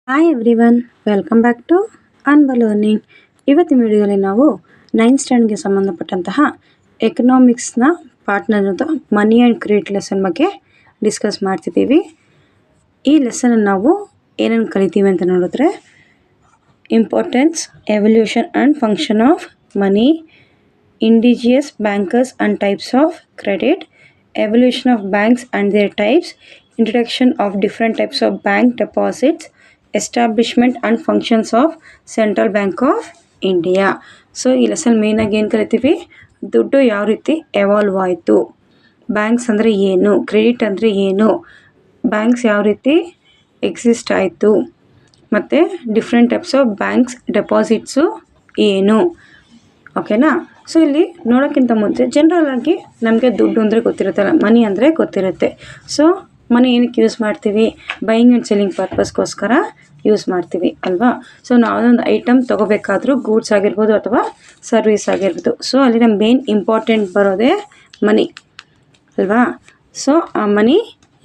Hi everyone, welcome back to Anva learning. ಇವತ್ತಿನ ವಿಡಿಯೋದಲ್ಲಿ ನಾವು 9th ಸ್ಟ್ಯಾಂಡರ್ಡ್ಗೆ ಸಂಬಂಧಪಟ್ಟಂತಹ ಎಕನಾಮಿಕ್ಸ್ನ partner money and credit lesson ಬಗ್ಗೆ ಡಿಸ್ಕಸ್ ಮಾಡ್ತಿದ್ದೀವಿ. ಈ ಲೆಸನ್ ನಾವು ಏನೇನು ಕಲಿತೀವಿ ಅಂತ ನೋಡಿದ್ರೆ, importance, evolution and function of money, indigenous bankers and types of credit, evolution of banks and their types, introduction of different types of bank deposits, establishment and functions of Central Bank of India. So ಈ lesson ಮೇಯ್ನಾಗಿ ಏನು ಕಲಿತೀವಿ, ದುಡ್ಡು ಯಾವ ರೀತಿ evolve ಆಯಿತು, banks ಅಂದರೆ ಏನು, ಕ್ರೆಡಿಟ್ ಅಂದರೆ ಏನು, ಬ್ಯಾಂಕ್ಸ್ ಯಾವ ರೀತಿ ಎಕ್ಸಿಸ್ಟ್ ಆಯಿತು, ಮತ್ತು different types of banks deposits ಏನು. ಓಕೆನಾ. ಸೊ ಇಲ್ಲಿ ನೋಡೋಕ್ಕಿಂತ ಮುಂಚೆ ಜನರಲ್ ಆಗಿ ನಮಗೆ ದುಡ್ಡು ಅಂದರೆ ಗೊತ್ತಿರುತ್ತಲ್ಲ, ಮನಿ ಅಂದರೆ ಗೊತ್ತಿರುತ್ತೆ. ಸೊ ಮನಿ ಏನಕ್ಕೆ ಯೂಸ್ ಮಾಡ್ತೀವಿ, ಬೈಯಿಂಗ್ ಆ್ಯಂಡ್ ಸೆಲ್ಲಿಂಗ್ ಪರ್ಪಸ್ಗೋಸ್ಕರ ಯೂಸ್ ಮಾಡ್ತೀವಿ ಅಲ್ವಾ. ಸೊ ನಾವೊಂದು ಐಟಮ್ ತೊಗೋಬೇಕಾದ್ರೂ ಗೂಡ್ಸ್ ಆಗಿರ್ಬೋದು ಅಥವಾ ಸರ್ವಿಸ್ ಆಗಿರ್ಬೋದು, ಸೊ ಅಲ್ಲಿ ನಮ್ಮ ಮೇನ್ ಇಂಪಾರ್ಟೆಂಟ್ ಬರೋದೇ ಮನಿ ಅಲ್ವಾ. ಸೊ ಆ ಮನಿ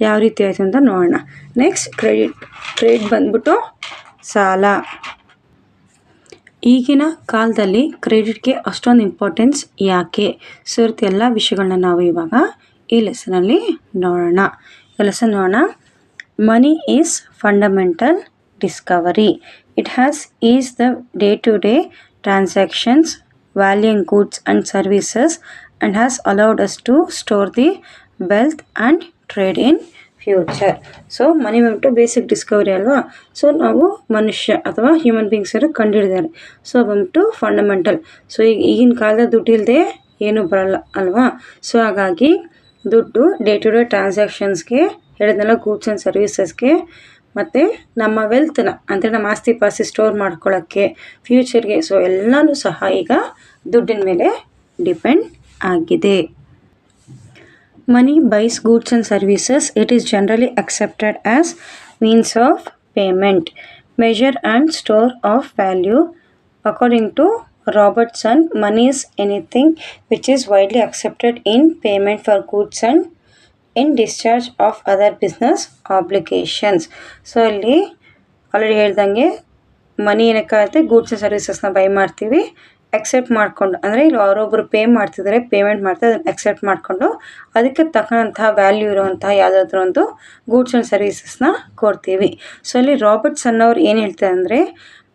ಯಾವ ರೀತಿ ಆಯಿತು ಅಂತ ನೋಡೋಣ. ನೆಕ್ಸ್ಟ್ ಕ್ರೆಡಿಟ್ ಬಂದ್ಬಿಟ್ಟು ಸಾಲ. ಈಗಿನ ಕಾಲದಲ್ಲಿ ಕ್ರೆಡಿಟ್ಗೆ ಅಷ್ಟೊಂದು ಇಂಪಾರ್ಟೆನ್ಸ್ ಯಾಕೆ, ಸೊ ಇರ್ತಿ ಎಲ್ಲ ವಿಷಯಗಳನ್ನ ನಾವು ಇವಾಗ ಈ ಲೆಸನಲ್ಲಿ ನೋಡೋಣ. Money is fundamental discovery. It has is the day to day transactions, valuing goods and services and has allowed us to store the wealth and trade in future. So money ಬಂದ್ಬಿಟ್ಟು basic discovery ಅಲ್ವಾ. So ನಾವು ಮನುಷ್ಯ ಅಥವಾ human ಬೀಯಿಂಗ್ಸರು ಕಂಡುಹಿಡಿದಾರೆ. So ಬಂದ್ಬಿಟ್ಟು fundamental. So ಈಗಿನ ಕಾಲದ ದುಡ್ಡು ಇಲ್ಲದೆ ಏನೂ ಬರಲ್ಲ ಅಲ್ವಾ. ಸೊ ಹಾಗಾಗಿ ದುಡ್ಡು ಡೇ ಟು ಡೇ ಟ್ರಾನ್ಸಾಕ್ಷನ್ಸ್ಗೆ, ಹೇಳಿದ್ನಲ್ಲ ಗೂಡ್ಸ್ ಆ್ಯಂಡ್ ಸರ್ವಿಸಸ್ಗೆ, ಮತ್ತು ನಮ್ಮ ವೆಲ್ತ್ನ ಅಂದರೆ ನಮ್ಮ ಆಸ್ತಿ ಪಾಸ್ತಿ ಸ್ಟೋರ್ ಮಾಡ್ಕೊಳ್ಳೋಕ್ಕೆ, ಫ್ಯೂಚರ್ಗೆ, ಸೊ ಎಲ್ಲನೂ ಸಹ ಈಗ ದುಡ್ಡಿನ ಮೇಲೆ ಡಿಪೆಂಡ್ ಆಗಿದೆ. Money buys goods and services. It is generally accepted as means of payment, measure and store of value. According to Robertson, money is anything which is widely accepted in payment for goods and in discharge of other business obligations. So ಇಲ್ಲಿ already ಹೇಳ್ದಂಗೆ ಮನಿ ಏನಕ್ಕಾಗುತ್ತೆ, goods and ಸರ್ವಿಸಸ್ನ by ಮಾಡ್ತೀವಿ, accept ಮಾಡಿಕೊಂಡು, ಅಂದರೆ ಇಲ್ಲಿ ಅವರೊಬ್ಬರು pay ಮಾಡ್ತಿದ್ದಾರೆ, payment ಮಾಡ್ತಾರೆ, ಅದನ್ನು ಅಕ್ಸೆಪ್ಟ್ ಮಾಡಿಕೊಂಡು ಅದಕ್ಕೆ ತಕ್ಕಂತಹ ವ್ಯಾಲ್ಯೂ ಇರುವಂತಹ ಯಾವುದಾದ್ರೂ ಒಂದು ಗೂಡ್ಸ್ ಆ್ಯಂಡ್ ಸರ್ವಿಸಸ್ನ ಕೊಡ್ತೀವಿ. ಸೊ ಅಲ್ಲಿ ರಾಬರ್ಟ್ಸನ್ ಅವ್ರು ಏನು ಹೇಳ್ತಾರೆ ಅಂದರೆ,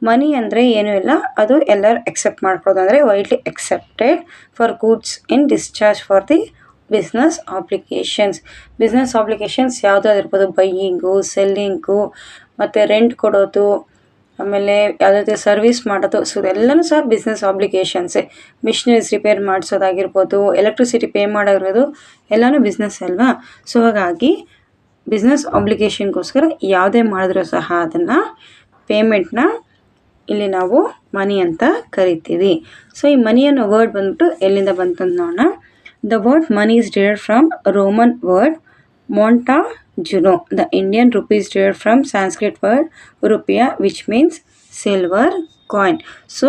ಮನಿ ಅಂದರೆ ಏನೂ ಇಲ್ಲ, ಅದು ಎಲ್ಲರೂ ಅಕ್ಸೆಪ್ಟ್ ಮಾಡ್ಕೊಳ್ಳೋದು, ಅಂದರೆ widely accepted for goods in discharge for the business obligations ಯಾವುದಾದಿರ್ಬೋದು, ಬೈಯಿಂಗು, ಸೆಲ್ಲಿಂಗು, ಮತ್ತು ರೆಂಟ್ ಕೊಡೋದು, ಆಮೇಲೆ ಯಾವುದಾದ್ರೂ ಸರ್ವಿಸ್ ಮಾಡೋದು. ಸೊ ಇದೆಲ್ಲನೂ ಸಹ ಬಿಸ್ನೆಸ್ ಆಬ್ಲಿಗೇಷನ್ಸೇ. ಮಿಷನರೀಸ್ ರಿಪೇರ್ ಮಾಡಿಸೋದಾಗಿರ್ಬೋದು, ಎಲೆಕ್ಟ್ರಿಸಿಟಿ ಪೇ ಮಾಡೋದಿರೋದು, ಎಲ್ಲನೂ ಬಿಸ್ನೆಸ್ ಅಲ್ವಾ. ಸೊ ಹಾಗಾಗಿ ಬಿಸ್ನೆಸ್ ಆಬ್ಲಿಗೇಷನ್ಗೋಸ್ಕರ ಯಾವುದೇ ಮಾಡಿದ್ರೂ ಸಹ ಅದನ್ನು ಪೇಮೆಂಟ್ನ ಇಲ್ಲಿ ನಾವು ಮನಿ ಅಂತ ಕರಿತೀವಿ. ಸೊ ಈ ಮನಿ ಅನ್ನೋ ವರ್ಡ್ ಬಂದ್ಬಿಟ್ಟು ಎಲ್ಲಿಂದ ಬಂತು ಅಂತ ನೋಡೋಣ. The word money is derived from Roman word Montajuno. The Indian rupee is derived from Sanskrit word rupiah, which means silver coin. So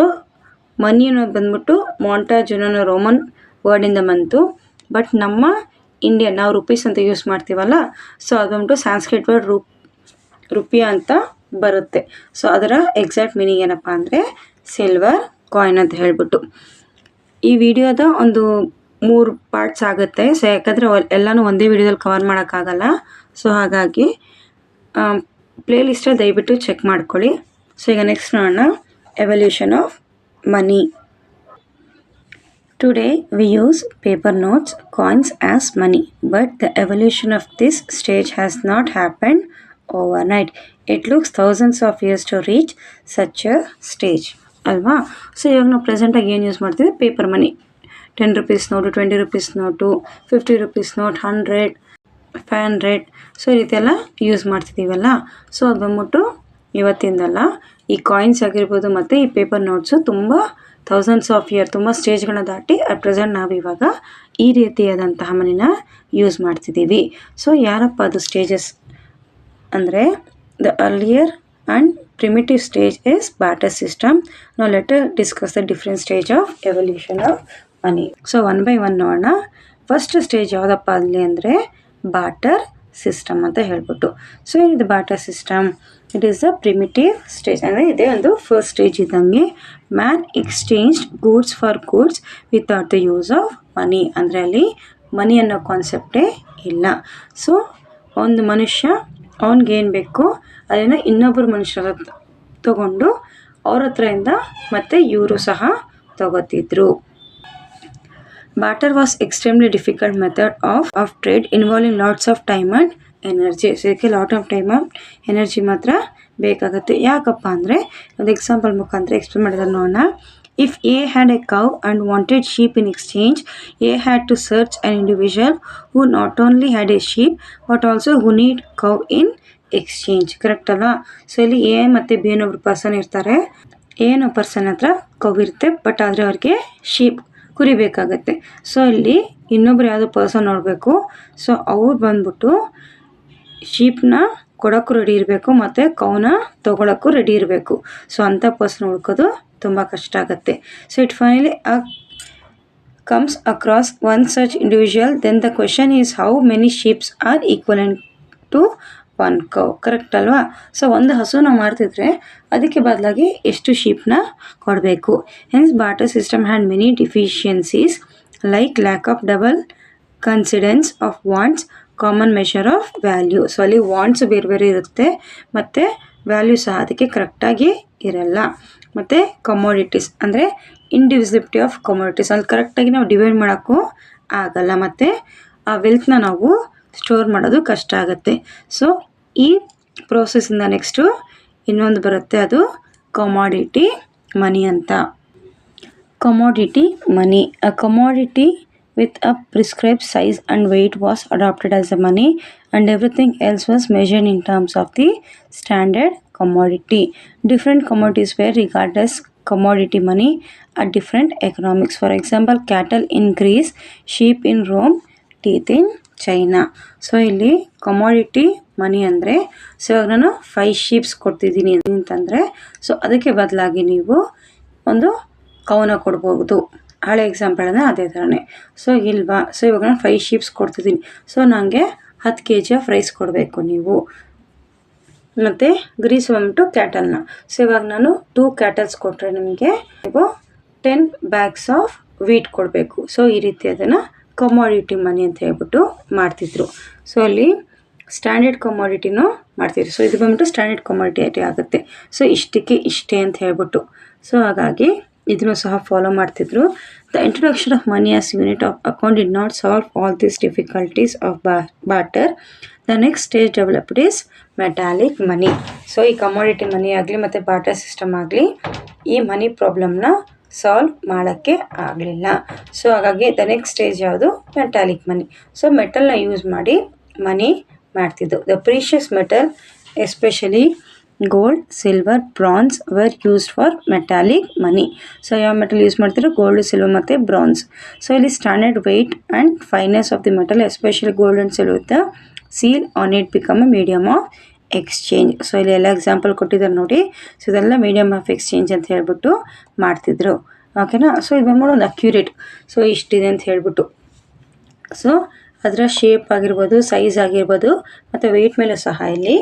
money ಅನ್ನೋದು ಬಂದ್ಬಿಟ್ಟು ಮಾಂಟಾಜುನೋ ಅನ್ನೋ ರೋಮನ್ ವರ್ಡಿಂದ ಬಂತು. ಬಟ್ ನಮ್ಮ ಇಂಡಿಯನ್ ನಾವು ರುಪೀಸ್ ಅಂತ ಯೂಸ್ ಮಾಡ್ತೀವಲ್ಲ, ಸೊ ಅದು ಬಂದ್ಬಿಟ್ಟು ಸಾಂಸ್ಕ್ರಿಟ್ ವರ್ಡ್ ರುಪಿಯಾ ಅಂತ ಬರುತ್ತೆ. ಸೊ ಅದರ ಎಕ್ಸಾಕ್ಟ್ ಮೀನಿಂಗ್ ಏನಪ್ಪ ಅಂದರೆ ಸಿಲ್ವರ್ ಕಾಯಿನ್ ಅಂತ ಹೇಳ್ಬಿಟ್ಟು. ಈ ವಿಡಿಯೋದ ಒಂದು 3 ಪಾರ್ಟ್ಸ್ ಆಗುತ್ತೆ. ಸೊ ಯಾಕಂದರೆ ಎಲ್ಲನೂ ಒಂದೇ ವಿಡಿಯೋದಲ್ಲಿ ಕವರ್ ಮಾಡೋಕ್ಕಾಗಲ್ಲ. ಸೊ ಹಾಗಾಗಿ ಪ್ಲೇ ಲಿಸ್ಟಲ್ಲಿ ದಯವಿಟ್ಟು ಚೆಕ್ ಮಾಡ್ಕೊಳ್ಳಿ. ಸೊ ಈಗ ನೆಕ್ಸ್ಟ್ ನೋಡೋಣ, evolution of money. Today we use paper notes, coins as money, but the evolution of this stage has not happened overnight. It looks thousands of years to reach such a stage ಅಲ್ವಾ. So ಇವಾಗ ನಾವು ಪ್ರೆಸೆಂಟಾಗಿ ಏನು use ಮಾಡ್ತೀವಿ, paper money. 10 rupees note, 20 rupees note, 50 rupees note, 100, 500, so ಈ ರೀತಿ ಎಲ್ಲ use ಮಾಡ್ತಿದ್ದೀವಲ್ಲ. So ಅದು ಬಂದ್ಬಿಟ್ಟು ಇವತ್ತಿಂದಲ್ಲ, ಈ ಕಾಯಿನ್ಸ್ ಆಗಿರ್ಬೋದು ಮತ್ತು ಈ ಪೇಪರ್ ನೋಟ್ಸು ತುಂಬ ಥೌಸಂಡ್ಸ್ ಆಫ್ ಇಯರ್, ತುಂಬ ಸ್ಟೇಜ್ಗಳನ್ನ ದಾಟಿ ಅಟ್ ಪ್ರೆಸೆಂಟ್ ನಾವು ಇವಾಗ ಈ ರೀತಿಯಾದಂತಹ ಮನಿನ ಯೂಸ್ ಮಾಡ್ತಿದ್ದೀವಿ. ಸೊ ಯಾರಪ್ಪ ಅದು ಸ್ಟೇಜಸ್ ಅಂದರೆ, the earlier and primitive stage is barter system. Now let us discuss the different stage of evolution of money. So 1 by 1 ನೋಡೋಣ. ಫಸ್ಟ್ ಸ್ಟೇಜ್ ಯಾವುದಪ್ಪ ಅಲ್ಲಿ ಅಂದರೆ ಬಾಟರ್ ಸಿಸ್ಟಮ್ ಅಂತ ಹೇಳ್ಬಿಟ್ಟು. ಸೊ ಏನಿದೆ barter system, it is the primitive stage. ಅಂದರೆ ಇದೇ ಒಂದು ಫಸ್ಟ್ ಸ್ಟೇಜ್ ಇದ್ದಂಗೆ. Man exchange goods for goods without the use of money. ಅಂದರೆ ಅಲ್ಲಿ ಮನಿ ಅನ್ನೋ ಕಾನ್ಸೆಪ್ಟೇ ಇಲ್ಲ. ಸೊ ಒಂದು ಮನುಷ್ಯ ಅವನಿಗೇನು ಬೇಕು ಅದನ್ನು ಇನ್ನೊಬ್ಬರು ಮನುಷ್ಯರ ತಗೊಂಡು ಅವ್ರ ಹತ್ರದಿಂದ ಮತ್ತು ಇವರು ಸಹ ತಗೋತಿದ್ರು. Barter was extremely difficult method of trade involving lots of time and energy. So ಇದಕ್ಕೆ ಲಾಟ್ ಆಫ್ ಟೈಮ್ ಎನರ್ಜಿ ಮಾತ್ರ ಬೇಕಾಗುತ್ತೆ. ಯಾಕಪ್ಪ ಅಂದರೆ ಒಂದು ಎಕ್ಸಾಂಪಲ್ ಮುಖಾಂತರ ಎಕ್ಸ್ಪ್ಲೇನ್ ಮಾಡಿದ್ರೆ ನೋಡೋಣ. If A had a cow and wanted sheep in exchange, A had to search an individual who not only had a sheep but also who need cow in exchange. Correct ಅಲ್ವಾ? So ಇಲ್ಲಿ A ಮತ್ತು B ಅನ್ನೋ person ಇರ್ತಾರೆ. A ಅನ್ನೋ person ಹತ್ರ cow ಇರುತ್ತೆ, but ಆದರೆ ಅವ್ರಿಗೆ ಶೀಪ್ ಕುರಿ ಬೇಕಾಗತ್ತೆ. ಸೊ ಇಲ್ಲಿ ಇನ್ನೊಬ್ರು ಯಾವುದೋ ಪರ್ಸನ್ ನೋಡಬೇಕು. ಸೊ ಅವ್ರು ಬಂದ್ಬಿಟ್ಟು ಶೀಪ್ನ ಕೊಡೋಕ್ಕೂ ರೆಡಿ ಇರಬೇಕು ಮತ್ತು ಕೌನ ತೊಗೊಳಕ್ಕೂ ರೆಡಿ ಇರಬೇಕು. ಸೊ ಅಂಥ ಪರ್ಸನ್ ಹುಡ್ಕೋದು ತುಂಬ ಕಷ್ಟ ಆಗುತ್ತೆ. So it finally comes across one such individual, then the question is how many sheep are equivalent to one cow. Correct ಅಲ್ವಾ? ಸೊ ಒಂದು ಹಸುನ ಮಾಡ್ತಿದ್ರೆ ಅದಕ್ಕೆ ಬದಲಾಗಿ ಎಷ್ಟು ಶೀಪ್ನ ಕೊಡಬೇಕು. Hence barter system had many deficiencies like lack of double coincidence of wants, common measure of value. So ಅಲ್ಲಿ ವಾಂಟ್ಸ್ ಬೇರೆ ಬೇರೆ ಇರುತ್ತೆ ಮತ್ತು ವ್ಯಾಲ್ಯೂ ಸಹ ಅದಕ್ಕೆ ಕರೆಕ್ಟಾಗಿ ಇರಲ್ಲ. ಮತ್ತು ಕಮೋಡಿಟೀಸ್ ಅಂದರೆ ಇಂಡಿವಿಸಿಬಿಲಿಟಿ ಆಫ್ ಕಮೋಡಿಟೀಸ್, ಅಲ್ಲಿ ಕರೆಕ್ಟಾಗಿ ನಾವು ಡಿವೈಡ್ ಮಾಡೋಕ್ಕೂ ಆಗಲ್ಲ ಮತ್ತು ಆ ವೆಲ್ತ್ನ ನಾವು ಸ್ಟೋರ್ ಮಾಡೋದು ಕಷ್ಟ ಆಗುತ್ತೆ. ಸೊ ಈ ಪ್ರೋಸೆಸ್ಸಿಂದ ನೆಕ್ಸ್ಟು ಇನ್ನೊಂದು ಬರುತ್ತೆ, ಅದು ಕಮೋಡಿಟಿ ಮನಿ ಅಂತ. Commodity money, a commodity with a prescribed size and weight was adopted as the money, and everything else was measured in terms of the standard commodity. Different commodities were regarded as commodity money at different economics. For example, cattle in Greece, sheep in Rome, teeth in China. So ಇಲ್ಲಿ commodity money ಅಂದರೆ, so ಇವಾಗ ನಾನು 5 sheeps ಕೊಡ್ತಿದ್ದೀನಿ ಅಂತಂದರೆ so ಅದಕ್ಕೆ ಬದಲಾಗಿ ನೀವು ಒಂದು ಕೌನ ಕೊಡ್ಬೋದು. ಹಳೆ ಎಕ್ಸಾಂಪಲ್ ಅಂದರೆ ಅದೇ ಥರನೇ. ಸೊ ಇಲ್ವಾ, ಸೊ ಇವಾಗ ನಾನು 5 ಶೀಪ್ಸ್ ಕೊಡ್ತಿದ್ದೀನಿ, ಸೊ ನನಗೆ 10 kg ಆಫ್ ರೈಸ್ ಕೊಡಬೇಕು ನೀವು. ಮತ್ತು ಗ್ರೀಸ್ ಬಂದ್ಬಿಟ್ಟು ಕ್ಯಾಟಲ್ನ, ಸೊ ಇವಾಗ ನಾನು 2 ಕ್ಯಾಟಲ್ಸ್ ಕೊಟ್ಟರೆ ನಿಮಗೆ ನೀವು 10 bags ಆಫ್ ವೀಟ್ ಕೊಡಬೇಕು. ಸೊ ಈ ರೀತಿ ಅದನ್ನು ಕಮೋಡಿಟಿ ಮನಿ ಅಂತ ಹೇಳ್ಬಿಟ್ಟು ಮಾಡ್ತಿದ್ರು. ಸೊ ಅಲ್ಲಿ ಸ್ಟ್ಯಾಂಡರ್ಡ್ ಕಮೋಡಿಟಿನೂ ಮಾಡ್ತಿದ್ರು. ಸೊ ಇದು ಬಂದ್ಬಿಟ್ಟು ಸ್ಟ್ಯಾಂಡರ್ಡ್ ಕಮೋಡಿಟಿ ಆಗುತ್ತೆ. ಸೊ ಇಷ್ಟಕ್ಕೆ ಇಷ್ಟೇ ಅಂತ ಹೇಳ್ಬಿಟ್ಟು, ಸೊ ಹಾಗಾಗಿ ಇದನ್ನು ಸಹ ಫಾಲೋ ಮಾಡ್ತಿದ್ರು. The introduction of money as unit of account did not solve all these difficulties of barter. The next stage developed is metallic money. So ಈ ಕಮೋಡಿಟಿ ಮನಿ ಆಗಲಿ ಮತ್ತು ಬಾರ್ಟರ್ ಸಿಸ್ಟಮ್ ಆಗಲಿ ಈ ಮನಿ ಪ್ರಾಬ್ಲಮ್ನ ಸಾಲ್ವ್ ಮಾಡೋಕ್ಕೆ ಆಗಲಿಲ್ಲ. ಸೊ ಹಾಗಾಗಿ the next stage ಯಾವುದು? Metallic money. So ಮೆಟಲ್ನ ಯೂಸ್ ಮಾಡಿ ಮನಿ ಮಾಡ್ತಿದ್ದು. The precious metal especially gold, silver, bronze were used for metallic money. So ಯಾವ ಮೆಟಲ್ ಯೂಸ್ ಮಾಡ್ತಿರೋ? ಗೋಲ್ಡ್, ಸಿಲ್ವರ್ ಮತ್ತು ಬ್ರಾನ್ಸ್. ಸೊ ಇಲ್ಲಿ standard weight and fineness of the metal especially gold and silver with the seal on it become a medium of exchange. So ಇಲ್ಲಿ ಎಲ್ಲ example ಕೊಟ್ಟಿದ್ದಾರೆ ನೋಡಿ. So ಇದೆಲ್ಲ medium of exchange ಅಂತ ಹೇಳ್ಬಿಟ್ಟು ಮಾಡ್ತಿದ್ರು. ಓಕೆನಾ? ಸೊ ಇದು ಬಂದ್ಬಿಟ್ಟು ಒಂದು ಅಕ್ಯುರೇಟ್, ಸೊ ಇಷ್ಟಿದೆ ಅಂತ ಹೇಳ್ಬಿಟ್ಟು. ಸೊ ಅದರ ಶೇಪ್ ಆಗಿರ್ಬೋದು, ಸೈಜ್ ಆಗಿರ್ಬೋದು ಮತ್ತು ವೆಯ್ಟ್ ಮೇಲೂ ಸಹ ಇಲ್ಲಿ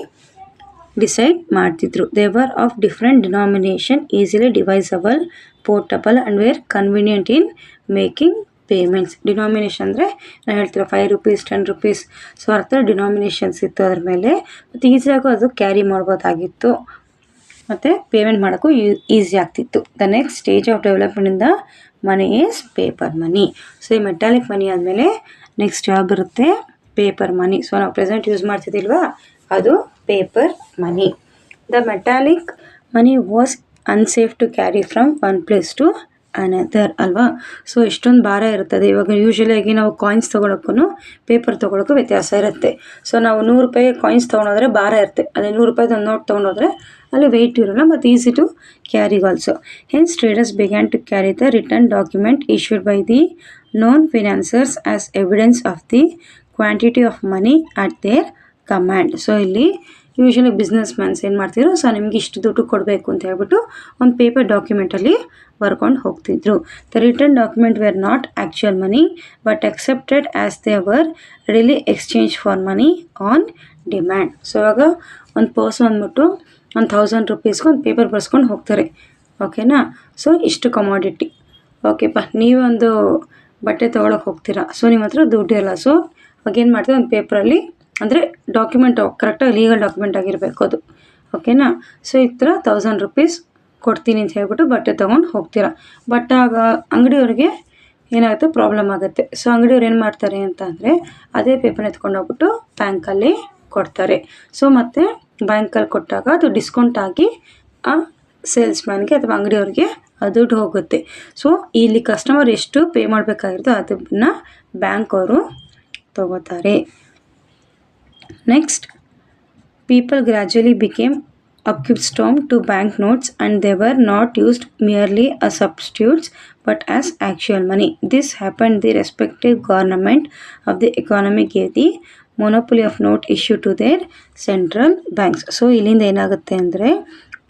ಡಿಸೈಡ್ ಮಾಡ್ತಿದ್ರು. They were of different denomination, easily divisible, portable and were convenient in making payments. Denomination ಅಂದರೆ ನಾನು ಹೇಳ್ತೀರ 5 rupees 10 rupees. ಸೊ ಆ ಥರ ಡಿನಾಮಿನೇಷನ್ಸ್ ಇತ್ತು ಅದ್ರ ಮೇಲೆ, ಮತ್ತು ಈಸಿಯಾಗೂ ಅದು ಕ್ಯಾರಿ ಮಾಡ್ಬೋದಾಗಿತ್ತು ಮತ್ತು ಪೇಮೆಂಟ್ ಮಾಡೋಕ್ಕೂ ಈಸಿ ಆಗ್ತಿತ್ತು. ದ ನೆಕ್ಸ್ಟ್ ಸ್ಟೇಜ್ ಆಫ್ ಡೆವಲಪ್ಮೆಂಟಿಂದ money is paper money. So ಈ ಮೆಟಾಲಿಕ್ ಮನಿ ಆದಮೇಲೆ ನೆಕ್ಸ್ಟ್ ಯಾವ ಬರುತ್ತೆ? Paper money. ಸೊ ನಾವು ಪ್ರೆಸೆಂಟ್ ಯೂಸ್ ಮಾಡ್ತಿದ್ದಿಲ್ವಾ, ಅದು paper money. The metallic money was unsafe to carry from one place to another ಅಲ್ವಾ. So ಎಷ್ಟೊಂದು ಭಾರ ಇರ್ತದೆ. ಇವಾಗ ಯೂಶ್ವಲಿಯಾಗಿ ನಾವು ಕಾಯಿನ್ಸ್ ತೊಗೊಳಕ್ಕೂ ಪೇಪರ್ ತೊಗೊಳಕ್ಕೂ ವ್ಯತ್ಯಾಸ ಇರುತ್ತೆ. ಸೊ ನಾವು 100 ರೂಪಾಯಿ ಕಾಯಿನ್ಸ್ ತೊಗೊಂಡೋದ್ರೆ ಭಾರ ಇರುತ್ತೆ, ಅದೇ 100 ರೂಪಾಯಿದು ಒಂದು ನೋಟ್ ತೊಗೊಂಡೋದ್ರೆ ಅಲ್ಲಿ ವೆಯ್ಟ್ ಇರೋಲ್ಲ ಮತ್ತು easy to carry also. Hence traders began to carry the written document issued by the known financers as evidence of the quantity of money at their command. So ಇಲ್ಲಿ usually business mans ಏನು ಮಾಡ್ತಿದ್ರು? So ನಿಮ್ಗೆ ಇಷ್ಟು ದುಡ್ಡು ಕೊಡಬೇಕು ಅಂತ ಹೇಳ್ಬಿಟ್ಟು ಒಂದು ಪೇಪರ್ ಡಾಕ್ಯುಮೆಂಟಲ್ಲಿ ಬರ್ಕೊಂಡು ಹೋಗ್ತಿದ್ರು. The written document wear not actual money but accepted as they were readily exchange for money on demand. So ಇವಾಗ ಒಂದು ಪರ್ಸನ್ ಅಂದ್ಬಿಟ್ಟು ಒಂದು 1000 ರುಪೀಸ್ಗೆ ಒಂದು ಪೇಪರ್ ಬರ್ಸ್ಕೊಂಡು ಹೋಗ್ತಾರೆ. ಓಕೆನಾ. ಸೊ ಇಷ್ಟು ಕಮಾಡಿಟಿ. ಓಕೆಪ್ಪ, ನೀವೊಂದು ಬಟ್ಟೆ ತೊಗೊಳಕ್ಕೆ ಹೋಗ್ತೀರಾ, ಸೊ ನಿಮ್ಮ ಹತ್ರ ದುಡ್ಡು ಇರಲ್ಲ. ಸೊ ಅವಾಗ ಏನು ಮಾಡ್ತೀವಿ, ಒಂದು ಪೇಪರಲ್ಲಿ ಅಂದರೆ ಡಾಕ್ಯುಮೆಂಟ್ ಕರೆಕ್ಟಾಗಿ ಲೀಗಲ್ ಡಾಕ್ಯುಮೆಂಟ್ ಆಗಿರಬೇಕು ಅದು. ಓಕೆನಾ. ಸೊ ಈ ಥರ 1000 ರುಪೀಸ್ ಕೊಡ್ತೀನಿ ಅಂತ ಹೇಳ್ಬಿಟ್ಟು ಬಟ್ಟೆ ತೊಗೊಂಡು ಹೋಗ್ತೀರಾ. ಬಟ್ ಆಗ ಅಂಗಡಿಯವ್ರಿಗೆ ಏನಾಗುತ್ತೆ, ಪ್ರಾಬ್ಲಮ್ ಆಗುತ್ತೆ. ಸೊ ಅಂಗಡಿಯವ್ರು ಏನು ಮಾಡ್ತಾರೆ ಅಂತ ಅಂದರೆ ಅದೇ ಪೇಪರ್ನ ಎತ್ಕೊಂಡು ಹೋಗ್ಬಿಟ್ಟು ಬ್ಯಾಂಕಲ್ಲಿ ಕೊಡ್ತಾರೆ. ಸೊ ಮತ್ತು ಬ್ಯಾಂಕಲ್ಲಿ ಕೊಟ್ಟಾಗ ಅದು ಡಿಸ್ಕೌಂಟ್ ಆಗಿ ಆ ಸೇಲ್ಸ್ಮ್ಯಾನ್ಗೆ ಅಥವಾ ಅಂಗಡಿಯವ್ರಿಗೆ ದುಡ್ಡು ಹೋಗುತ್ತೆ. ಸೊ ಇಲ್ಲಿ ಕಸ್ಟಮರ್ ಎಷ್ಟು ಪೇ ಮಾಡಬೇಕಾಗಿರುತ್ತೋ ಅದನ್ನು ಬ್ಯಾಂಕ್ ಅವರು ತಗೋತಾರೆ. Next, people gradually became accustomed to banknotes and they were not used merely as substitutes but as actual money. This happened the respective government of the economy gave the monopoly of note issue to their central banks. So ಇಲ್ಲಿಂದ ಏನಾಗುತ್ತೆ ಅಂದರೆ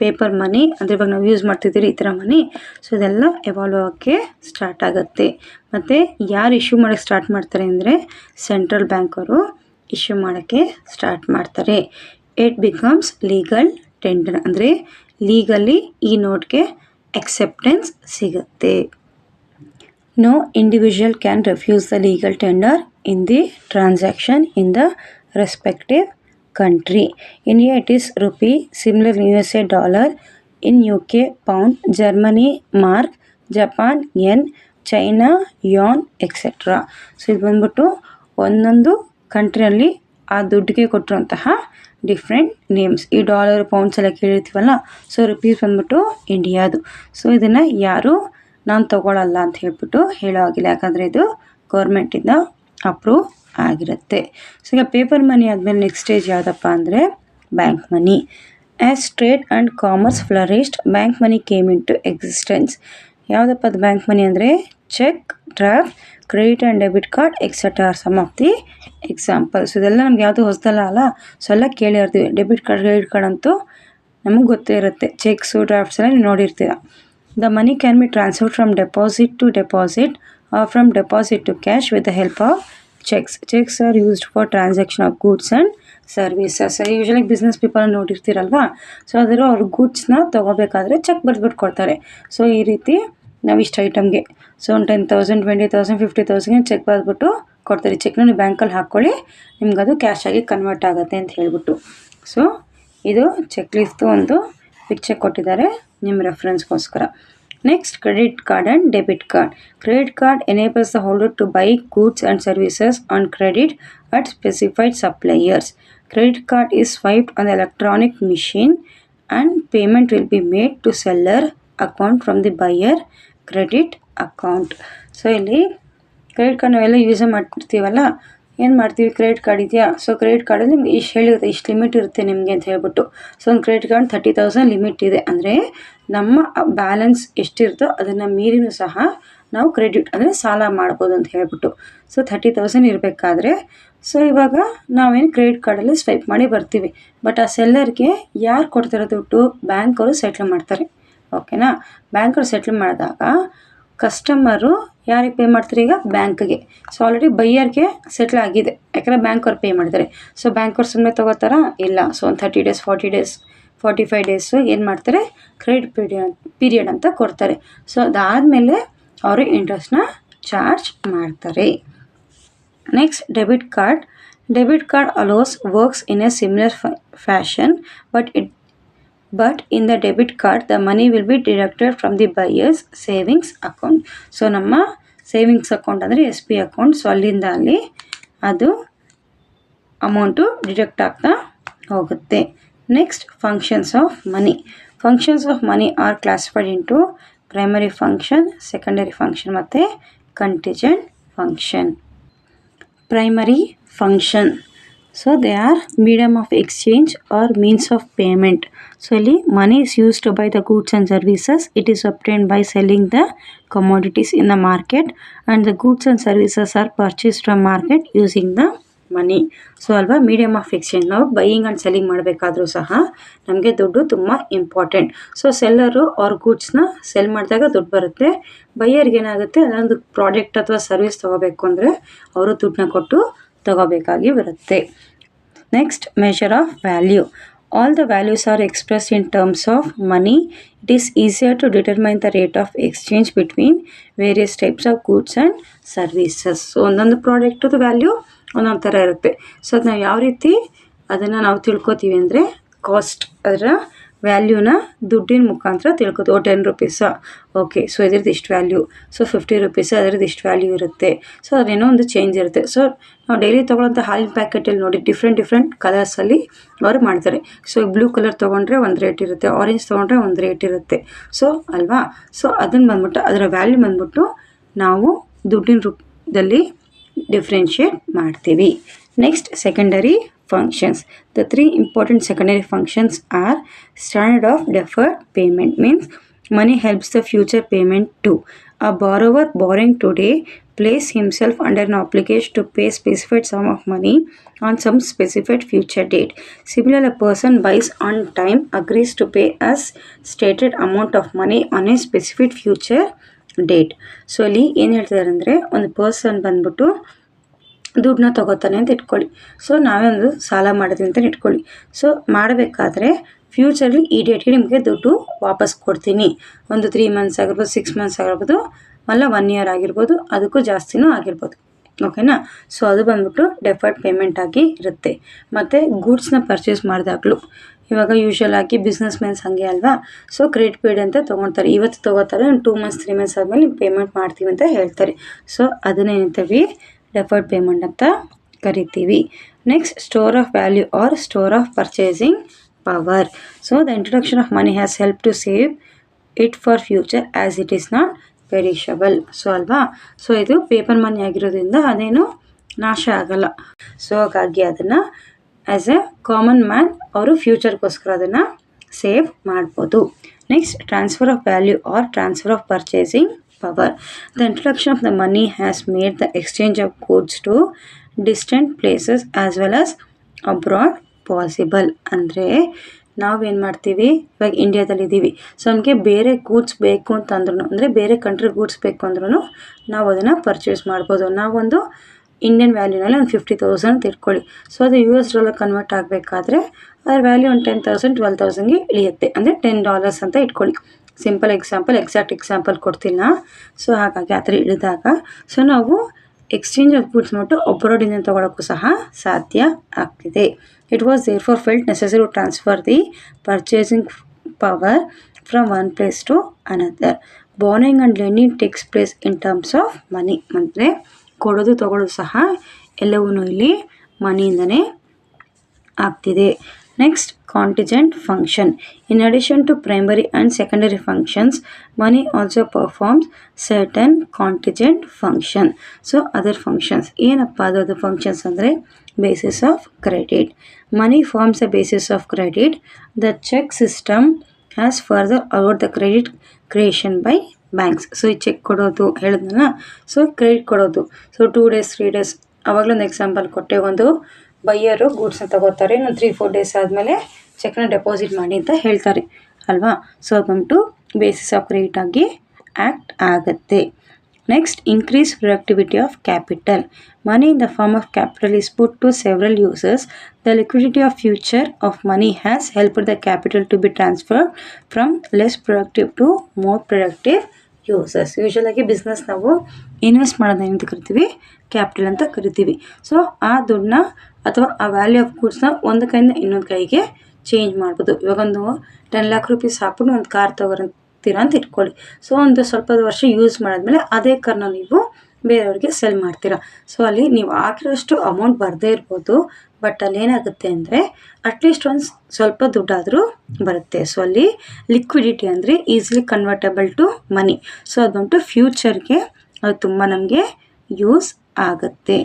paper money ಅಂದರೆ ಇವಾಗ ನಾವು use ಮಾಡ್ತಿದ್ದೀರಿ ಈ ಥರ money, so ಇದೆಲ್ಲ ಎವಾಲ್ವ್ ಆಗೋಕ್ಕೆ ಸ್ಟಾರ್ಟ್ ಆಗುತ್ತೆ. ಮತ್ತು ಯಾರು ಇಶ್ಯೂ ಮಾಡೋಕ್ಕೆ ಸ್ಟಾರ್ಟ್ ಮಾಡ್ತಾರೆ ಅಂದರೆ ಸೆಂಟ್ರಲ್ ಬ್ಯಾಂಕ್ ಅವರು ಇಶ್ಯೂ ಮಾಡೋಕ್ಕೆ ಸ್ಟಾರ್ಟ್ ಮಾಡ್ತಾರೆ. ಇಟ್ ಬಿಕಮ್ಸ್ ಲೀಗಲ್ ಟೆಂಡರ್ ಅಂದರೆ ಲೀಗಲಿ ಈ ನೋಟ್ಗೆ ಎಕ್ಸೆಪ್ಟೆನ್ಸ್ ಸಿಗುತ್ತೆ. No individual can refuse the legal tender in the transaction in the respective country. India it is rupee, similar in USA dollar, in UK pound, Germany mark, Japan yen, China ಯಾನ್ etcetera. So ಇದು ಬಂದ್ಬಿಟ್ಟು ಒಂದೊಂದು ಕಂಟ್ರಿಯಲ್ಲಿ ಆ ದುಡ್ಡಿಗೆ ಕೊಟ್ಟಿರುವಂತಹ different names. ಈ dollar pounds ಎಲ್ಲ ಕೇಳಿರ್ತೀವಲ್ಲ, so rupees ಬಂದ್ಬಿಟ್ಟು ಇಂಡಿಯಾದು. ಸೊ ಇದನ್ನು ಯಾರು ನಾನು ತೊಗೊಳಲ್ಲ ಅಂತ ಹೇಳ್ಬಿಟ್ಟು ಹೇಳೋ ಆಗಿಲ್ಲ, ಯಾಕಂದರೆ ಇದು ಗೌರ್ಮೆಂಟಿಂದ ಅಪ್ರೂವ್ ಆಗಿರುತ್ತೆ. ಸೊ ಈಗ ಪೇಪರ್ ಮನಿ ಆದಮೇಲೆ ನೆಕ್ಸ್ಟ್ ಸ್ಟೇಜ್ ಯಾವುದಪ್ಪ ಅಂದರೆ bank money. As trade and commerce flourished, bank money came into existence. ಯಾವುದಪ್ಪ ಅದು ಬ್ಯಾಂಕ್ ಮನಿ ಅಂದರೆ cheque, draft, credit and debit card etcetera are some of the examples. ಇದೆಲ್ಲ ನಮ್ಗೆ ಯಾವುದು ಹೊಸದಲ್ಲ ಅಲ್ಲ, ಸೊ ಎಲ್ಲ ಕೇಳಿರ್ತೀವಿ. ಡೆಬಿಟ್ ಕಾರ್ಡ್, ಕ್ರೆಡಿಟ್ ಕಾರ್ಡ್ ಅಂತೂ ನಮಗೆ ಗೊತ್ತೇ ಇರುತ್ತೆ. ಚೆಕ್ಸು, ಡ್ರಾಫ್ಟ್ಸ್ ಎಲ್ಲ ನೀವು ನೋಡಿರ್ತೀರ. The money can be transferred from deposit to deposit or from deposit to cash with the help of cheques. Cheques are used for transaction of goods and services. Usually business people ನೋಡಿರ್ತೀರಲ್ವಾ, so ಅದರ ಅವ್ರ ಗೂಡ್ಸ್ನ ತೊಗೋಬೇಕಾದ್ರೆ check ಬರೆದ್ಬಿಟ್ಟು ಕೊಡ್ತಾರೆ. So ಈ ರೀತಿ ನಾವು ಇಷ್ಟು ಐಟಮ್ಗೆ so ಒಂದು 10,000, 20,000, 50,000 check ಬರೆದ್ಬಿಟ್ಟು ಕೊಡ್ತಾರೆ. ಚೆಕ್ನ ನೀವು ಬ್ಯಾಂಕಲ್ಲಿ ಹಾಕ್ಕೊಳ್ಳಿ, ನಿಮ್ಗದು ಕ್ಯಾಶ್ ಆಗಿ ಕನ್ವರ್ಟ್ ಆಗುತ್ತೆ ಅಂತ ಹೇಳ್ಬಿಟ್ಟು. ಸೊ ಇದು ಚೆಕ್ ಲಿಸ್ಟು ಒಂದು ಪಿಕ್ಚರ್ ಕೊಟ್ಟಿದ್ದಾರೆ ನಿಮ್ಮ ರೆಫರೆನ್ಸ್ಗೋಸ್ಕರ. Next, credit card and debit card. Credit card enables the holder to buy goods and services on credit at specified suppliers. Credit card is swiped on the electronic machine and payment will be made to seller account from the buyer credit account. So ಇಲ್ಲಿ credit card ನಾವೆಲ್ಲ ಯೂಸೇ ಮಾಡ್ತಿರ್ತೀವಲ್ಲ, ಏನು ಮಾಡ್ತೀವಿ, credit card ಇದೆಯಾ, so credit ಕಾರ್ಡಲ್ಲಿ ನಿಮ್ಗೆ ಇಷ್ಟು ಹೇಳಿರುತ್ತೆ, ಇಷ್ಟು limit ಇರುತ್ತೆ ನಿಮಗೆ ಅಂತ ಹೇಳ್ಬಿಟ್ಟು. ಸೊ ಒಂದು ಕ್ರೆಡಿಟ್ ಕಾರ್ಡ್ 30,000 ಲಿಮಿಟ್ ಇದೆ ಅಂದರೆ ನಮ್ಮ ಬ್ಯಾಲೆನ್ಸ್ ಎಷ್ಟಿರುತ್ತೋ ಅದನ್ನು ಮೀರಿನೂ ಸಹ ನಾವು ಕ್ರೆಡಿಟ್ ಅಂದರೆ ಸಾಲ ಮಾಡ್ಬೋದು ಅಂತ ಹೇಳ್ಬಿಟ್ಟು. ಸೊ 30,000 ಇರಬೇಕಾದ್ರೆ ಸೊ ಇವಾಗ ನಾವೇನು ಕ್ರೆಡಿಟ್ ಕಾರ್ಡಲ್ಲಿ ಸ್ವೈಪ್ ಮಾಡಿ ಬರ್ತೀವಿ. ಬಟ್ ಆ ಸೆಲ್ಲರ್ಗೆ ಯಾರು ಕೊಡ್ತಿರೋ ದುಡ್ಡು, ಬ್ಯಾಂಕ್ ಅವರು ಸೆಟ್ಲ್ ಮಾಡ್ತಾರೆ. ಓಕೆನಾ. ಬ್ಯಾಂಕ್ ಅವರು ಸೆಟ್ಲ್ ಮಾಡಿದಾಗ ಕಸ್ಟಮರು ಯಾರಿಗೆ ಪೇ ಮಾಡ್ತಾರೆ, ಈಗ ಬ್ಯಾಂಕ್ಗೆ. ಸೊ ಆಲ್ರೆಡಿ ಬೈಯರ್ಗೆ ಸೆಟ್ಲ್ ಆಗಿದೆ, ಯಾಕಂದರೆ ಬ್ಯಾಂಕ್ ಅವ್ರು ಪೇ ಮಾಡಿದ್ದಾರೆ. ಸೊ ಬ್ಯಾಂಕ್ ಅವ್ರು ಸುಮ್ಮನೆ ತೊಗೋತಾರಾ, ಇಲ್ಲ. ಸೊ ಒಂದು 30 days, 40 days, 45 days ಏನು ಮಾಡ್ತಾರೆ, ಕ್ರೆಡಿಟ್ ಪೀರಿಯಡ್ ಅಂತ ಕೊಡ್ತಾರೆ. ಸೊ ಅದಾದಮೇಲೆ ಅವರು ಇಂಟ್ರೆಸ್ಟ್ನ ಚಾರ್ಜ್ ಮಾಡ್ತಾರೆ. Next, debit card. Debit card allows works in a similar fashion, but in the debit card the money will be deducted from the buyer's savings account. So ನಮ್ಮ savings account ಅಂದರೆ SP account. So ಅಲ್ಲಿಂದ ಅಲ್ಲಿ ಅದು amount deduct ಆಗ್ತಾ ಹೋಗುತ್ತೆ. Next, functions of money. Functions of money are classified into primary function, secondary function ಮತ್ತು contingent function. Primary function, so they are medium of exchange or means of payment. So ಇಲ್ಲಿ money is used to buy the goods and services. It is obtained by selling the commodities in the market and the goods and services are purchased from market using the money. So ಅಲ್ವಾ, medium of exchange. ನಾವು buying and selling ಮಾಡಬೇಕಾದ್ರೂ ಸಹ ನಮಗೆ ದುಡ್ಡು ತುಂಬ important. So seller ಅವ್ರ ಗೂಡ್ಸ್ನ cell ಮಾಡಿದಾಗ ದುಡ್ಡು ಬರುತ್ತೆ. ಬೈಯರ್ಗೆ ಏನಾಗುತ್ತೆ, ಅದೊಂದು ಪ್ರಾಡಕ್ಟ್ ಅಥವಾ ಸರ್ವಿಸ್ ತೊಗೋಬೇಕು ಅಂದರೆ ಅವರು ದುಡ್ಡನ್ನ ಕೊಟ್ಟು ತಗೋಬೇಕಾಗಿ ಬರುತ್ತೆ. Next, measure of value. all the values are expressed in terms of money, it is easier to determine the rate of exchange between various types of goods and services. So ಒಂದೊಂದು ಪ್ರಾಡಕ್ಟದು value ಒಂದೊಂದು ಥರ ಇರುತ್ತೆ. So ಅದು ನಾವು ಯಾವ ರೀತಿ ಅದನ್ನು ನಾವು ತಿಳ್ಕೊತೀವಿ ಅಂದರೆ ಕಾಸ್ಟ್, ಅದರ ವ್ಯಾಲ್ಯೂನ ದುಡ್ಡಿನ ಮುಖಾಂತರ ತಿಳ್ಕೊತೀವಿ. 10 ರುಪೀಸಾ, ಓಕೆ, ಸೊ ಇದ್ರದ್ದು ಇಷ್ಟು ವ್ಯಾಲ್ಯೂ. ಸೊ 50 ರುಪೀಸ್ ಅದರದ್ದು ಇಷ್ಟು ವ್ಯಾಲ್ಯೂ ಇರುತ್ತೆ. ಸೊ ಅದೇನೋ ಒಂದು ಚೇಂಜ್ ಇರುತ್ತೆ. ಸೊ ನಾವು ಡೈಲಿ ತೊಗೊಳ್ಳೋಂಥ ಹಾಲಿನ ಪ್ಯಾಕೆಟಲ್ಲಿ ನೋಡಿ ಡಿಫ್ರೆಂಟ್ ಕಲರ್ಸಲ್ಲಿ ಅವರು ಮಾಡ್ತಾರೆ. ಸೊ ಬ್ಲೂ ಕಲರ್ ತೊಗೊಂಡ್ರೆ ಒಂದು ರೇಟ್ ಇರುತ್ತೆ, ಆರೆಂಜ್ ತೊಗೊಂಡ್ರೆ ಒಂದು ರೇಟ್ ಇರುತ್ತೆ. ಸೊ ಅಲ್ವಾ, ಸೊ ಅದನ್ನು ಬಂದ್ಬಿಟ್ಟು ಅದರ ವ್ಯಾಲ್ಯೂ ಬಂದ್ಬಿಟ್ಟು ನಾವು ದುಡ್ಡಿನ ರೂಪದಲ್ಲಿ ಡಿಫ್ರೆನ್ಷಿಯೇಟ್ ಮಾಡ್ತೀವಿ. Next, secondary functions. The 3 important secondary functions are standard of deferred payment, means money helps the future payment too. A borrower borrowing today places himself under an obligation to pay specified sum of money on some specified future date. Similarly, a person buys on time agrees to pay as stated amount of money on a specific future date. So ಅಲ್ಲಿ ಏನು ಹೇಳ್ತಿದ್ದಾರೆ ಅಂದರೆ, ಒಂದು person ಬಂದ್ಬಿಟ್ಟು ದುಡ್ಡನ್ನ ತೊಗೋತಾನೆ ಅಂತ ಇಟ್ಕೊಳ್ಳಿ. So ನಾವೇ ಒಂದು ಸಾಲ ಮಾಡಿದ್ವಿ ಅಂತ ಇಟ್ಕೊಳ್ಳಿ. ಸೊ ಮಾಡಬೇಕಾದ್ರೆ ಫ್ಯೂಚರ್ಲಿ ಈ ಡೇಟ್ಗೆ ನಿಮಗೆ ದುಡ್ಡು ವಾಪಸ್ ಕೊಡ್ತೀನಿ. ಒಂದು 3 ಮಂತ್ಸ್ ಆಗಿರ್ಬೋದು, 6 ಮಂತ್ಸ್ ಆಗಿರ್ಬೋದು, ಅಲ್ಲ 1 ಇಯರ್ ಆಗಿರ್ಬೋದು, ಅದಕ್ಕೂ ಜಾಸ್ತಿನೂ ಆಗಿರ್ಬೋದು. ಓಕೆನಾ. ಸೊ ಅದು ಬಂದ್ಬಿಟ್ಟು ಡೆಫರ್ಡ್ ಪೇಮೆಂಟ್ ಆಗಿ ಇರುತ್ತೆ. ಮತ್ತು ಗೂಡ್ಸ್ನ ಪರ್ಚೇಸ್ ಮಾಡಿದಾಗಲೂ ಇವಾಗ ಯೂಶ್ವಲ್ ಆಗಿ ಬಿಸ್ನೆಸ್ ಮೆನ್ಸ್ ಹಾಗೆ ಅಲ್ವಾ. ಸೊ ಕ್ರೆಡಿಟ್ ಪೀರಿಯಡ್ ಅಂತ ತೊಗೊಳ್ತಾರೆ. ಇವತ್ತು ತೊಗೋತಾರೆ, 2 ಮಂತ್ಸ್ 3 ಮಂತ್ಸ್ ಆದಮೇಲೆ ನೀವು ಪೇಮೆಂಟ್ ಮಾಡ್ತೀವಿ ಅಂತ ಹೇಳ್ತಾರೆ. ಸೊ ಅದನ್ನೇನಂತೀವಿ, ಡೆಫರ್ಡ್ ಪೇಮೆಂಟ್ ಅಂತ ಕರಿತೀವಿ. Next, store of value or store of purchasing power. So the introduction of money has help to save it for future as it is not perishable. So ಅಲ್ವಾ, so ಇದು paper money ಆಗಿರೋದ್ರಿಂದ ಅದೇನು ನಾಶ ಆಗಲ್ಲ. So ಹಾಗಾಗಿ ಅದನ್ನು as A common man ಅವರು ಫ್ಯೂಚರ್ಗೋಸ್ಕರ ಅದನ್ನು ಸೇವ್ ಮಾಡ್ಬೋದು. Next, transfer of value or transfer of purchasing power. The introduction of the money has made the exchange of goods to distant places as well as abroad possible. ಅಂದರೆ ನಾವೇನು ಮಾಡ್ತೀವಿ, ಇವಾಗ ಇಂಡಿಯಾದಲ್ಲಿದ್ದೀವಿ. So ನಮಗೆ ಬೇರೆ goods ಬೇಕು ಅಂತಂದ್ರೂ, ಅಂದರೆ ಬೇರೆ ಕಂಟ್ರಿ ಗೂಡ್ಸ್ ಬೇಕು ಅಂದ್ರೂ ನಾವು ಅದನ್ನು ಪರ್ಚೇಸ್ ಮಾಡ್ಬೋದು. ನಾವೊಂದು ಇಂಡಿಯನ್ ವ್ಯಾಲ್ಯೂನಲ್ಲಿ ಒಂದು 50,000 ಅಂತ ಇಟ್ಕೊಳ್ಳಿ. ಸೊ ಅದು US$ ಕನ್ವರ್ಟ್ ಆಗಬೇಕಾದ್ರೆ ಅದರ ವ್ಯಾಲ್ಯೂ ಒಂದು 10,000 12,000ಗೆ ಇಳಿಯುತ್ತೆ. ಅಂದರೆ $10 ಅಂತ ಇಟ್ಕೊಳ್ಳಿ. ಸಿಂಪಲ್ ಎಕ್ಸಾಂಪಲ್, ಎಕ್ಸಾಕ್ಟ್ ಎಕ್ಸಾಂಪಲ್ ಕೊಡ್ತಿಲ್ಲ. ಸೊ ಹಾಗಾಗಿ ಆ ಥರ ಇಳಿದಾಗ ಸೊ ನಾವು ಎಕ್ಸ್ಚೇಂಜ್ ಆಫ್ ಗೂಡ್ಸ್ ನೋಟು ಅಬ್ರಾಡಿಂದ ತೊಗೊಳಕ್ಕೂ ಸಹ ಸಾಧ್ಯ ಆಗ್ತಿದೆ. It was therefore felt necessary to transfer the purchasing power from one place to another. Borrowing and lending takes place in terms of money. ಅಂದರೆ ಕೊಡೋದು ತೊಗೊಳ್ಳೋದು ಸಹ ಎಲ್ಲವೂ ಇಲ್ಲಿ ಮನಿಯಿಂದನೇ ಆಗ್ತಿದೆ. Next, contingent function. In addition to primary and secondary functions, money also performs certain contingent function. So other functions. ಏನಪ್ಪ ಅದು functions ಅಂದರೆ basis of credit. Money forms a basis of credit. The check system has further allowed the credit creation by banks. So ಈ check ಕೊಡೋದು ಹೇಳಿದ್ನಲ್ಲ, so credit ಕೊಡೋದು. So 2 days 3 days ಅವಾಗಲೊಂದು example ಕೊಟ್ಟೆ. ಒಂದು buyer ಗೂಡ್ಸ್ನ ತಗೋತಾರೆ, ಇನ್ನೊಂದು 3-4 days ಆದಮೇಲೆ ಚೆಕ್ನ ಡೆಪಾಸಿಟ್ ಮಾಡಿ ಅಂತ ಹೇಳ್ತಾರೆ ಅಲ್ವಾ. ಸೊ ಅದಂತೂ ಬೇಸಿಸ್ ಆಫ್ ಕ್ರೆಡಿಟ್ ಆಗಿ ಆ್ಯಕ್ಟ್ ಆಗುತ್ತೆ. Next, increase productivity of capital. Money in the form of capital is put to several uses. The liquidity of future of money has helped the capital to be transferred from less productive to more productive uses. Usual ಆಗಿ business ನಾವು invest ಮಾಡೋದನ್ನ ಅಂತ ಕರಿತೀವಿ, capital ಅಂತ ಕರಿತೀವಿ. So ಆ ದುಡ್ಡನ್ನ ಅಥವಾ ಆ ವ್ಯಾಲ್ಯೂ ಆಫ್ ಗೂಡ್ಸ್ನ ಒಂದು ಕೈಯಿಂದ ಇನ್ನೊಂದು ಕೈಗೆ ಚೇಂಜ್ ಮಾಡ್ಬೋದು. ಇವಾಗ ಒಂದು 10 lakh rupees ಹಾಕ್ಬಿಟ್ಟು ಒಂದು ಕಾರ್ ತೊಗೊತೀರಾ ಅಂತ ಇಟ್ಕೊಳ್ಳಿ. ಸೊ ಒಂದು ಸ್ವಲ್ಪ ವರ್ಷ ಯೂಸ್ ಮಾಡಿದ್ಮೇಲೆ ಅದೇ ಕಾರ್ನ ನೀವು ಬೇರೆಯವ್ರಿಗೆ ಸೆಲ್ ಮಾಡ್ತೀರಾ. ಸೊ ಅಲ್ಲಿ ನೀವು ಹಾಕಿರೋಷ್ಟು ಅಮೌಂಟ್ ಬರದೇ ಇರ್ಬೋದು, ಬಟ್ ಅಲ್ಲಿ ಏನಾಗುತ್ತೆ ಅಂದರೆ ಅಟ್ಲೀಸ್ಟ್ ಒಂದು ಸ್ವಲ್ಪ ದುಡ್ಡಾದರೂ ಬರುತ್ತೆ. ಸೊ ಅಲ್ಲಿ ಲಿಕ್ವಿಡಿಟಿ ಅಂದರೆ easily convertible to money. So ಅದಂತೂ ಫ್ಯೂಚರ್ಗೆ ಅದು ತುಂಬ ನಮಗೆ ಯೂಸ್ ಆಗುತ್ತೆ.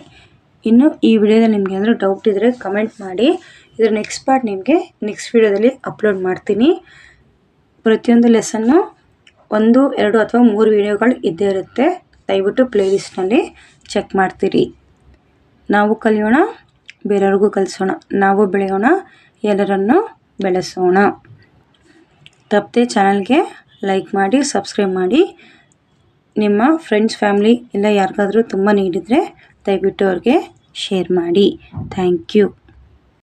ಇನ್ನು ಈ ವಿಡಿಯೋದಲ್ಲಿ ನಿಮಗೆ ಏನಾದರೂ ಡೌಟ್ ಇದ್ದರೆ ಕಮೆಂಟ್ ಮಾಡಿ. ಇದರ ನೆಕ್ಸ್ಟ್ ಪಾರ್ಟ್ ನಿಮಗೆ ನೆಕ್ಸ್ಟ್ ವಿಡಿಯೋದಲ್ಲಿ ಅಪ್ಲೋಡ್ ಮಾಡ್ತೀನಿ. ಪ್ರತಿಯೊಂದು ಲೆಸನ್ನು 1, 2 ಅಥವಾ 3 ವಿಡಿಯೋಗಳು ಇದ್ದೇ ಇರುತ್ತೆ. ದಯವಿಟ್ಟು ಪ್ಲೇಲಿಸ್ಟ್ನಲ್ಲಿ ಚೆಕ್ ಮಾಡ್ತೀರಿ. ನಾವು ಕಲಿಯೋಣ, ಬೇರೆಯವ್ರಿಗೂ ಕಲಿಸೋಣ, ನಾವು ಬೆಳೆಯೋಣ, ಎಲ್ಲರನ್ನು ಬೆಳೆಸೋಣ. ತಪ್ಪದೆ ಚಾನಲ್ಗೆ ಲೈಕ್ ಮಾಡಿ, ಸಬ್ಸ್ಕ್ರೈಬ್ ಮಾಡಿ. ನಿಮ್ಮ ಫ್ರೆಂಡ್ಸ್, ಫ್ಯಾಮಿಲಿ ಇಲ್ಲ ಯಾರಿಗಾದರೂ ತುಂಬ ನೀಡಿದರೆ ದಯವಿಟ್ಟು ಅವ್ರಿಗೆ ಶೇರ್ ಮಾಡಿ. Thank you.